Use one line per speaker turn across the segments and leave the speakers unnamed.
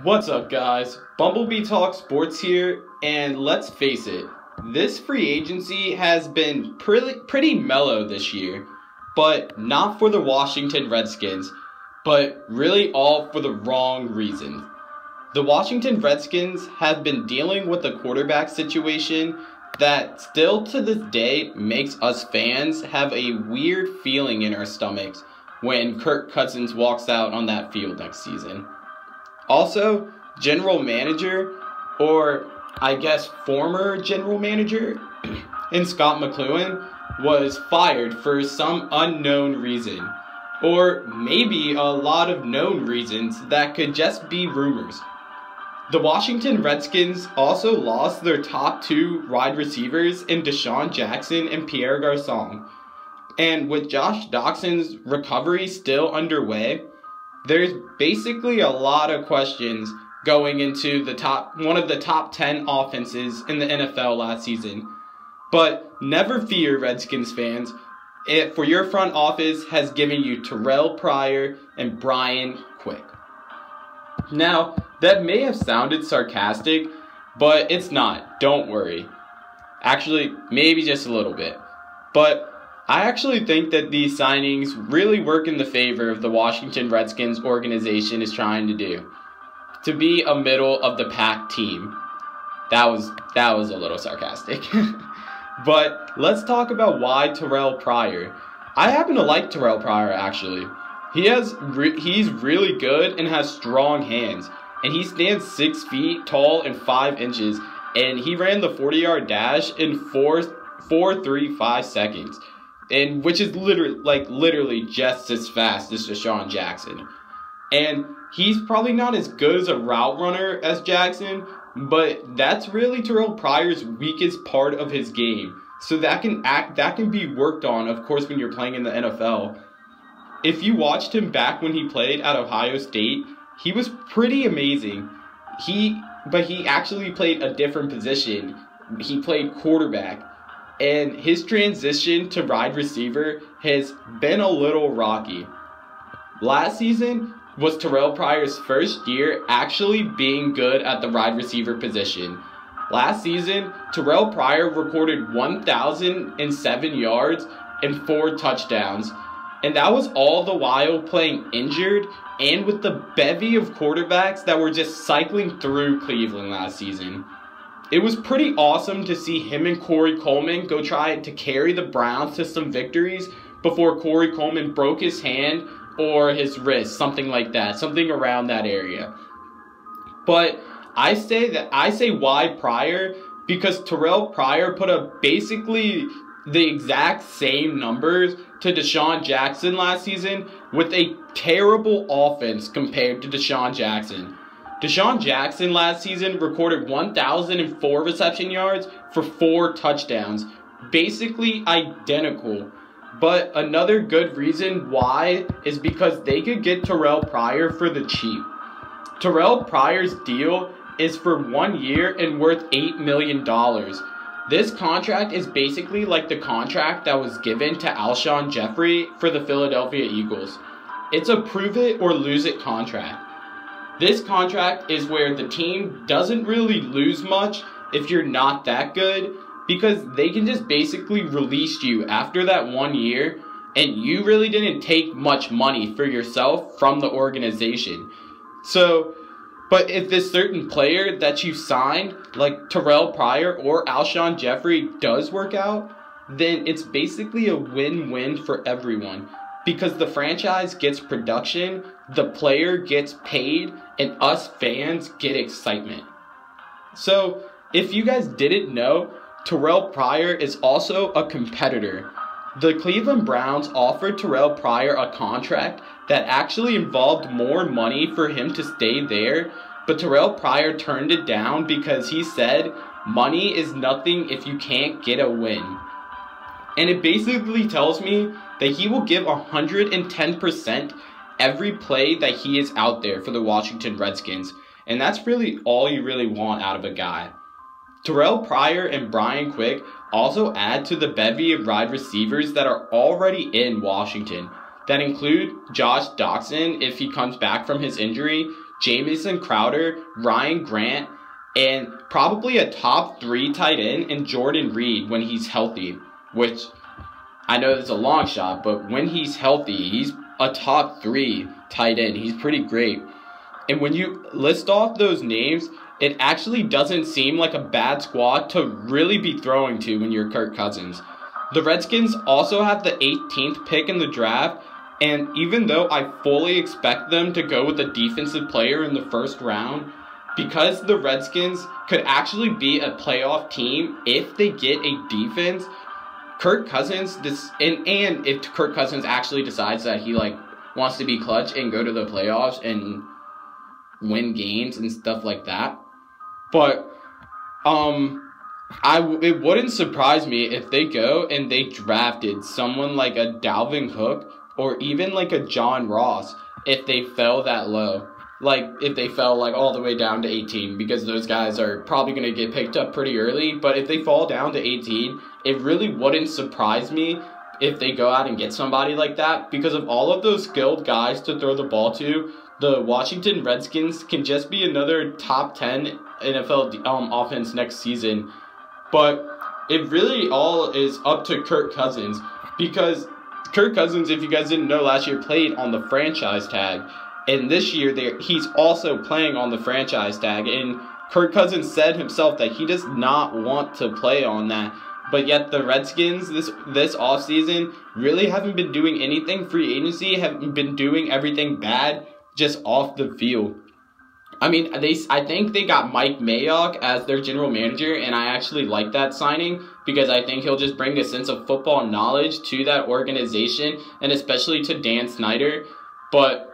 What's up, guys? Bumblebee Talk Sports here, and let's face it, this free agency has been pretty mellow this year, but not for the Washington Redskins, but really all for the wrong reasons. The Washington Redskins have been dealing with a quarterback situation that still to this day makes us fans have a weird feeling in our stomachs when Kirk Cousins walks out on that field next season. Also, general manager, or I guess former general manager, in Scott McCloughan was fired for some unknown reason. Or maybe a lot of known reasons that could just be rumors. The Washington Redskins also lost their top two wide receivers in Desean Jackson and Pierre Garçon. And with Josh Doxson's recovery still underway, there's basically a lot of questions going into one of the top 10 offenses in the NFL last season. But never fear, Redskins fans. For your front office has given you Terrelle Pryor and Brian Quick. Now, that may have sounded sarcastic, but it's not. Don't worry. Actually, maybe just a little bit. But I actually think that these signings really work in the favor of the Washington Redskins organization is trying to do. To be a middle-of-the-pack team. That was a little sarcastic. But let's talk about why Terrelle Pryor. I happen to like Terrelle Pryor, actually. He's really good and has strong hands. And he stands 6 feet tall and 5 inches. And he ran the 40-yard dash in 4.35 seconds. And which is literally just as fast as Desean Jackson. And he's probably not as good as a route runner as Jackson, but that's really Terrelle Pryor's weakest part of his game. So that can be worked on, of course, when you're playing in the NFL. If you watched him back when he played at Ohio State, he was pretty amazing. But he actually played a different position. He played quarterback. And his transition to wide receiver has been a little rocky. Last season was Terrelle Pryor's first year actually being good at the wide receiver position. Last season, Terrelle Pryor recorded 1,007 yards and 4 touchdowns. And that was all the while playing injured and with the bevy of quarterbacks that were just cycling through Cleveland last season. It was pretty awesome to see him and Corey Coleman go try to carry the Browns to some victories before Corey Coleman broke his hand or his wrist, something like that, something around that area. But I say why Pryor because Terrelle Pryor put up basically the exact same numbers to Desean Jackson last season with a terrible offense compared to Desean Jackson. Desean Jackson last season recorded 1,004 reception yards for 4 touchdowns, basically identical. But another good reason why is because they could get Terrelle Pryor for the cheap. Terrelle Pryor's deal is for 1 year and worth $8 million. This contract is basically like the contract that was given to Alshon Jeffrey for the Philadelphia Eagles. It's a prove it or lose it contract. This contract is where the team doesn't really lose much if you're not that good, because they can just basically release you after that 1 year and you really didn't take much money for yourself from the organization. So, but if this certain player that you signed, like Terrelle Pryor or Alshon Jeffrey, does work out, then it's basically a win-win for everyone. Because the franchise gets production, the player gets paid, and us fans get excitement. So, if you guys didn't know, Terrelle Pryor is also a competitor. The Cleveland Browns offered Terrelle Pryor a contract that actually involved more money for him to stay there, but Terrelle Pryor turned it down because he said, money is nothing if you can't get a win. And it basically tells me that he will give 110% every play that he is out there for the Washington Redskins. And that's really all you really want out of a guy. Terrelle Pryor and Brian Quick also add to the bevy of wide receivers that are already in Washington. That include Josh Doxson if he comes back from his injury, Jamison Crowder, Ryan Grant, and probably a top 3 tight end in Jordan Reed when he's healthy, which I know it's a long shot, but when he's healthy, he's a top 3 tight end. He's pretty great. And when you list off those names, it actually doesn't seem like a bad squad to really be throwing to when you're Kirk Cousins. The Redskins also have the 18th pick in the draft, and even though I fully expect them to go with a defensive player in the first round, because the Redskins could actually be a playoff team if they get a defense, Kirk Cousins, and if Kirk Cousins actually decides that he wants to be clutch and go to the playoffs and win games and stuff like that. But it wouldn't surprise me if they go and they drafted someone like a Dalvin Cook or even like a John Ross if they fell that low. Like if they fell all the way down to 18, because those guys are probably going to get picked up pretty early. But if they fall down to 18, it really wouldn't surprise me if they go out and get somebody like that, because of all of those skilled guys to throw the ball to. The Washington Redskins can just be another top 10 NFL offense next season. But it really all is up to Kirk Cousins, because Kirk Cousins, if you guys didn't know, last year played on the franchise tag. And this year, he's also playing on the franchise tag. And Kirk Cousins said himself that he does not want to play on that. But yet the Redskins this offseason really haven't been doing anything free agency, haven't been doing everything bad just off the field. I mean, I think they got Mike Mayock as their general manager, and I actually like that signing because I think he'll just bring a sense of football knowledge to that organization, and especially to Dan Snyder. But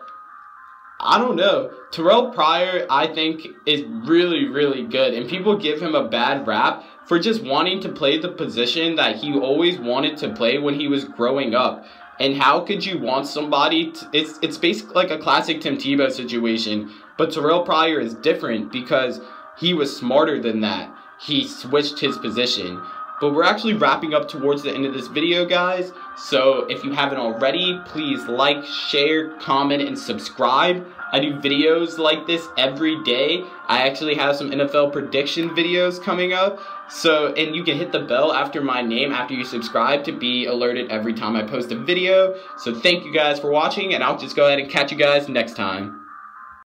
I don't know. Terrelle Pryor, I think, is really, really good, and people give him a bad rap for just wanting to play the position that he always wanted to play when he was growing up. And how could you want somebody it's basically like a classic Tim Tebow situation, but Terrelle Pryor is different because he was smarter than that. He switched his position. But we're actually wrapping up towards the end of this video, guys. So if you haven't already, please like, share, comment, and subscribe. I do videos like this every day. I actually have some NFL prediction videos coming up. And you can hit the bell after my name after you subscribe to be alerted every time I post a video. So thank you guys for watching, and I'll just go ahead and catch you guys next time.